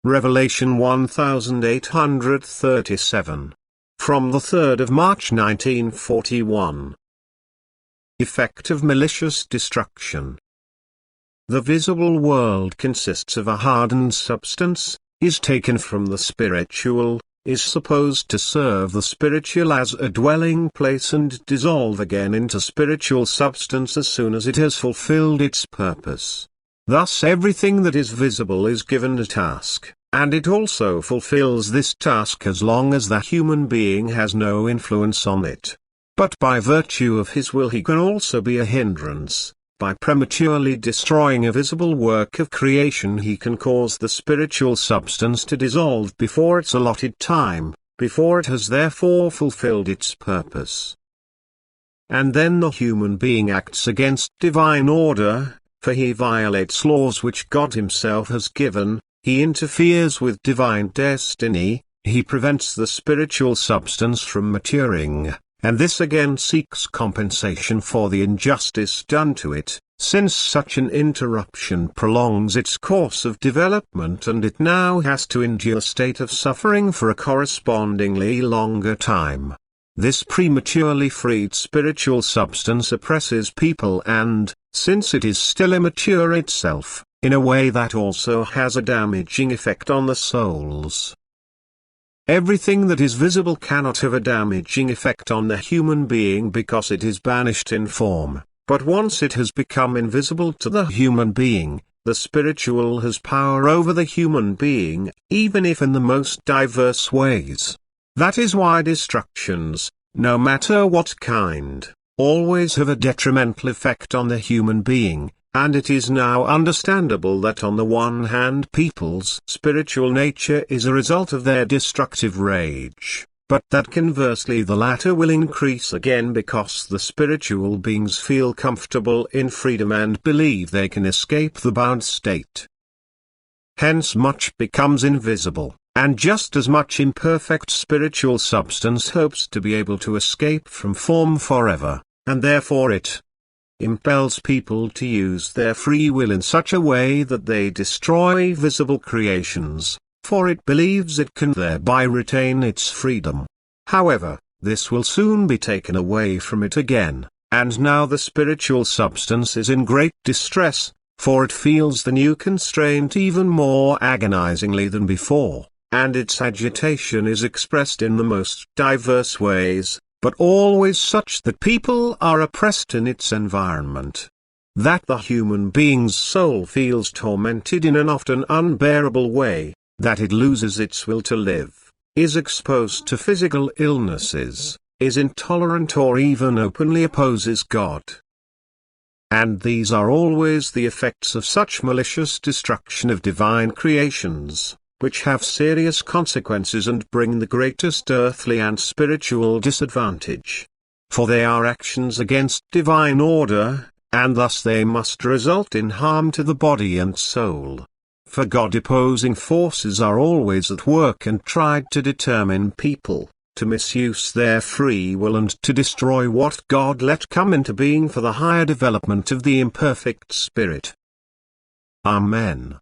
Revelation 1837. From the 3rd of March 1941. Effect of malicious destruction. The visible world consists of a hardened substance, is taken from the spiritual, is supposed to serve the spiritual as a dwelling place and dissolve again into spiritual substance as soon as it has fulfilled its purpose. Thus everything that is visible is given a task, and it also fulfills this task as long as the human being has no influence on it. But by virtue of his will he can also be a hindrance. By prematurely destroying a visible work of creation he can cause the spiritual substance to dissolve before its allotted time, before it has therefore fulfilled its purpose. And then the human being acts against divine order, for he violates laws which God himself has given, he interferes with divine destiny, he prevents the spiritual substance from maturing, and this again seeks compensation for the injustice done to it, since such an interruption prolongs its course of development and it now has to endure a state of suffering for a correspondingly longer time. This prematurely freed spiritual substance oppresses people and, since it is still immature itself, in a way that also has a damaging effect on the souls. Everything that is visible cannot have a damaging effect on the human being because it is banished in form, but once it has become invisible to the human being, the spiritual has power over the human being, even if in the most diverse ways. That is why destructions, no matter what kind, always have a detrimental effect on the human being, and it is now understandable that on the one hand people's spiritual nature is a result of their destructive rage, but that conversely the latter will increase again because the spiritual beings feel comfortable in freedom and believe they can escape the bound state. Hence much becomes invisible, and just as much imperfect spiritual substance hopes to be able to escape from form forever, and therefore it impels people to use their free will in such a way that they destroy visible creations, for it believes it can thereby retain its freedom. However, this will soon be taken away from it again, and now the spiritual substance is in great distress, for it feels the new constraint even more agonizingly than before, and its agitation is expressed in the most diverse ways, but always such that people are oppressed in its environment. That the human being's soul feels tormented in an often unbearable way, that it loses its will to live, is exposed to physical illnesses, is intolerant or even openly opposes God. And these are always the effects of such malicious destruction of divine creations, which have serious consequences and bring the greatest earthly and spiritual disadvantage. For they are actions against divine order, and thus they must result in harm to the body and soul. For God-opposing forces are always at work and tried to determine people, to misuse their free will and to destroy what God let come into being for the higher development of the imperfect spirit. Amen.